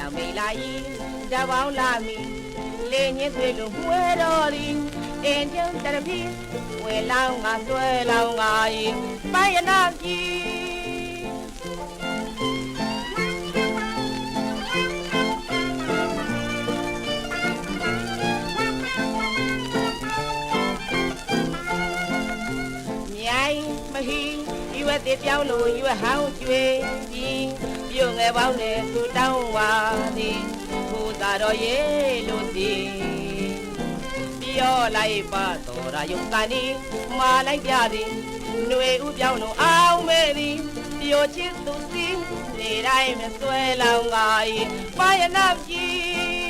ပြောင်မေးလာ၏တပေါင်းလာမီလေညင်းသွေးလိုမွဲတော်သည်အင်းကျုံတရပီဝဲလောင်းငါဆွဲလောင်းငါ၏ပိုင်းရနာကြီးမဟီရွက်သေးပြောင်းလို့ရွက်ဟောင်းကျွေးပြီးပြုံငယ်ပေါင်းနဲ့သူတောင်းပါသည်ကိုသာတော်ရဲ့လို့သည်ပြောလိုက်ပါတော်ရာယုံကန်ဒီမာလိုက်ပြသည်ຫນွေဥပြောင်းလို့အောင်မဲသည်ပြောချစ်သူစီနေတိုင်းမဆွဲလောင်ငါ၏ပါရနာကြီး